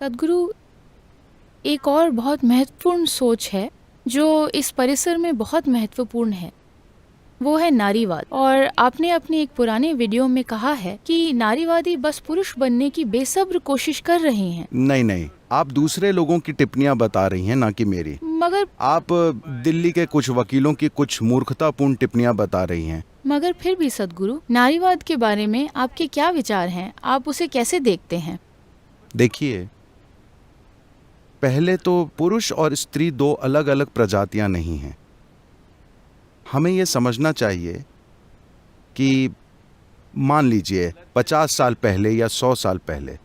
सद्गुरु, एक और बहुत महत्वपूर्ण सोच है जो इस परिसर में बहुत महत्वपूर्ण है, वो है नारीवाद। और आपने अपनी एक पुराने वीडियो में कहा है कि नारीवादी बस पुरुष बनने की बेसब्र कोशिश कर रहे हैं। नहीं नहीं, आप दूसरे लोगों की टिप्पणियां बता रही हैं, ना कि मेरी। मगर आप दिल्ली के कुछ वकीलों की कुछ मूर्खतापूर्ण टिप्पणियां बता रही हैं। मगर फिर भी सद्गुरु, नारीवाद के बारे में आपके क्या विचार हैं? आप उसे कैसे देखते हैं? देखिए, पहले तो पुरुष और स्त्री दो अलग अलग प्रजातियां नहीं हैं। हमें यह समझना चाहिए कि मान लीजिए 50 साल पहले या 100 साल पहले,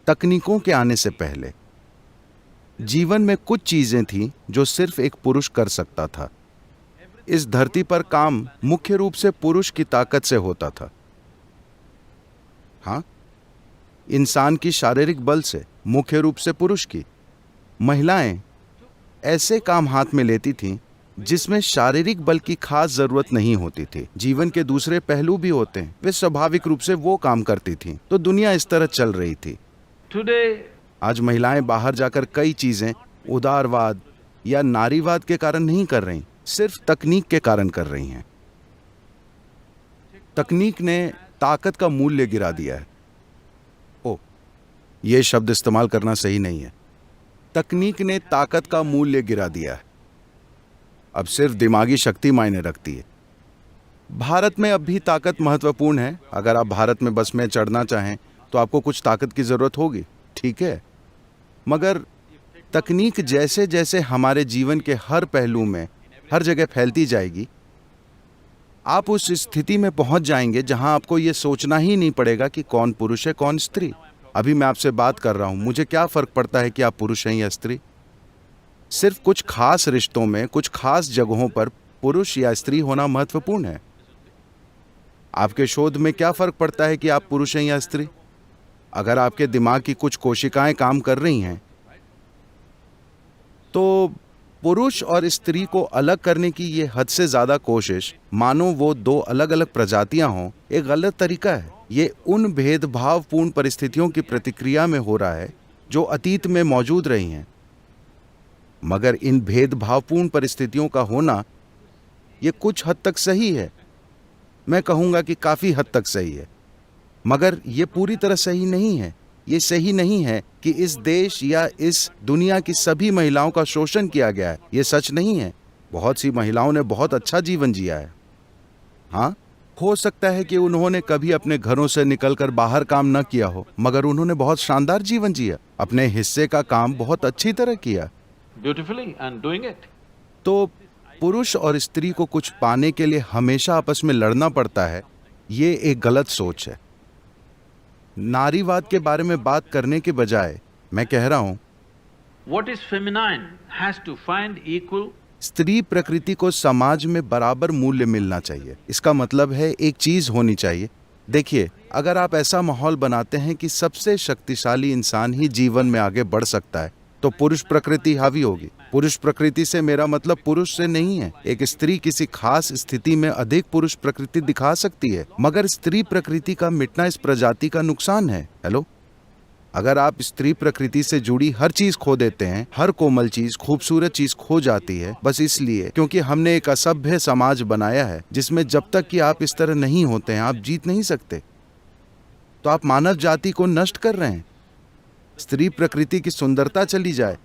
तकनीकों के आने से पहले जीवन में कुछ चीजें थीं जो सिर्फ एक पुरुष कर सकता था। इस धरती पर काम मुख्य रूप से पुरुष की ताकत से होता था। हाँ, इंसान की शारीरिक बल से, मुख्य रूप से पुरुष की। महिलाएं ऐसे काम हाथ में लेती थीं जिसमें शारीरिक बल की खास जरूरत नहीं होती थी। जीवन के दूसरे पहलू भी होते हैं, वे स्वाभाविक रूप से वो काम करती थीं। तो दुनिया इस तरह चल रही थी। आज महिलाएं बाहर जाकर कई चीजें उदारवाद या नारीवाद के कारण नहीं कर रही, सिर्फ तकनीक के कारण कर रही हैं। तकनीक ने ताकत का मूल्य गिरा दिया है। यह शब्द इस्तेमाल करना सही नहीं है। तकनीक ने ताकत का मूल्य गिरा दिया है। अब सिर्फ दिमागी शक्ति मायने रखती है। भारत में अब भी ताकत महत्वपूर्ण है। अगर आप भारत में बस में चढ़ना चाहें तो आपको कुछ ताकत की जरूरत होगी, ठीक है। मगर तकनीक जैसे जैसे हमारे जीवन के हर पहलू में, हर जगह फैलती जाएगी, आप उस स्थिति में पहुंच जाएंगे जहां आपको यह सोचना ही नहीं पड़ेगा कि कौन पुरुष है कौन स्त्री। अभी मैं आपसे बात कर रहा हूं, मुझे क्या फर्क पड़ता है कि आप पुरुष हैं या स्त्री। सिर्फ कुछ खास रिश्तों में, कुछ खास जगहों पर पुरुष या स्त्री होना महत्वपूर्ण है। आपके शोध में क्या फर्क पड़ता है कि आप पुरुष हैं या स्त्री। अगर आपके दिमाग की कुछ कोशिकाएं काम कर रही हैं तो पुरुष और स्त्री को अलग करने की ये हद से ज्यादा कोशिश, मानो वो दो अलग अलग प्रजातियां हों, एक गलत तरीका है। ये उन भेदभावपूर्ण परिस्थितियों की प्रतिक्रिया में हो रहा है जो अतीत में मौजूद रही हैं। मगर इन भेदभावपूर्ण परिस्थितियों का होना ये कुछ हद तक सही है। मैं कहूंगा कि काफी हद तक सही है, मगर ये पूरी तरह सही नहीं है। ये सही नहीं है कि इस देश या इस दुनिया की सभी महिलाओं का शोषण किया गया है। ये सच नहीं है। बहुत सी महिलाओं ने बहुत अच्छा जीवन जिया है। हाँ, हो सकता है कि उन्होंने कभी अपने घरों से निकलकर बाहर काम न किया हो, मगर उन्होंने बहुत शानदार जीवन जिया, अपने हिस्से का काम बहुत अच्छी तरह किया beautifully and doing it. तो पुरुष और स्त्री को कुछ पाने के लिए हमेशा आपस में लड़ना पड़ता है, ये एक गलत सोच है। नारीवाद के बारे में बात करने के बजाय मैं कह रहा हूं, What is feminine has to find equal. स्त्री प्रकृति को समाज में बराबर मूल्य मिलना चाहिए। इसका मतलब है एक चीज होनी चाहिए। देखिए, अगर आप ऐसा माहौल बनाते हैं कि सबसे शक्तिशाली इंसान ही जीवन में आगे बढ़ सकता है, तो पुरुष प्रकृति हावी होगी। पुरुष प्रकृति से मेरा मतलब पुरुष से नहीं है। एक स्त्री किसी खास स्थिति में अधिक पुरुष प्रकृति दिखा सकती है, मगर स्त्री प्रकृति का मिटना इस प्रजाति का नुकसान है। हेलो, अगर आप स्त्री प्रकृति से जुड़ी हर चीज खो देते हैं, हर कोमल चीज, खूबसूरत चीज खो जाती है, बस इसलिए क्योंकि हमने एक असभ्य समाज बनाया है जिसमें जब तक कि आप इस तरह नहीं होते हैं, आप जीत नहीं सकते। तो आप मानव जाति को नष्ट कर रहे हैं। स्त्री प्रकृति की सुंदरता चली जाए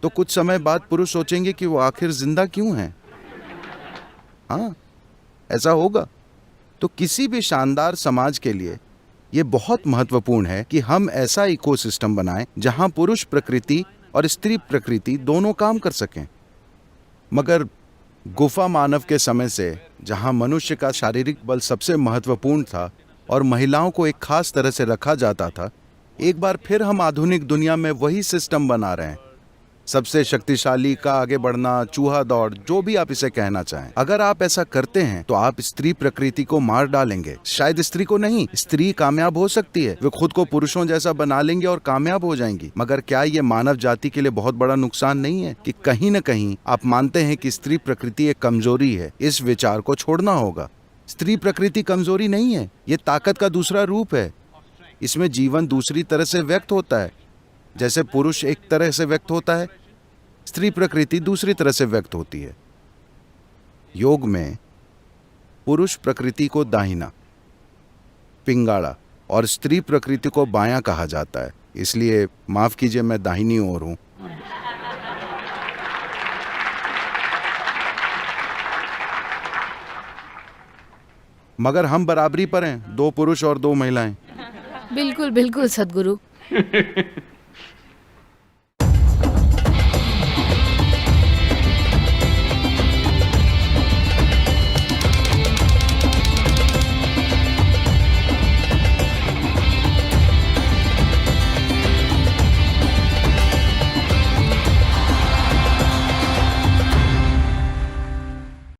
तो कुछ समय बाद पुरुष सोचेंगे कि वो आखिर जिंदा क्यों हैं। हाँ, ऐसा होगा। तो किसी भी शानदार समाज के लिए ये बहुत महत्वपूर्ण है कि हम ऐसा इकोसिस्टम बनाएं जहां पुरुष प्रकृति और स्त्री प्रकृति दोनों काम कर सकें। मगर गुफा मानव के समय से, जहां मनुष्य का शारीरिक बल सबसे महत्वपूर्ण था और महिलाओं को एक खास तरह से रखा जाता था, एक बार फिर हम आधुनिक दुनिया में वही सिस्टम बना रहे हैं। सबसे शक्तिशाली का आगे बढ़ना, चूहा दौड़, जो भी आप इसे कहना चाहें। अगर आप ऐसा करते हैं तो आप स्त्री प्रकृति को मार डालेंगे। शायद स्त्री को नहीं, स्त्री कामयाब हो सकती है। वे खुद को पुरुषों जैसा बना लेंगे और कामयाब हो जाएंगी। मगर क्या ये मानव जाति के लिए बहुत बड़ा नुकसान नहीं है कि कहीं न कहीं आप मानते हैं कि स्त्री प्रकृति एक कमजोरी है? इस विचार को छोड़ना होगा। स्त्री प्रकृति कमजोरी नहीं है, ये ताकत का दूसरा रूप है। इसमें जीवन दूसरी तरह से व्यक्त होता है। जैसे पुरुष एक तरह से व्यक्त होता है, स्त्री प्रकृति दूसरी तरह से व्यक्त होती है। योग में पुरुष प्रकृति को दाहिना, पिंगाड़ा और स्त्री प्रकृति को बायां कहा जाता है। इसलिए माफ कीजिए, मैं दाहिनी ओर हूं। मगर हम बराबरी पर हैं, 2 पुरुष और 2 महिलाएं। बिल्कुल बिल्कुल सद्गुरु।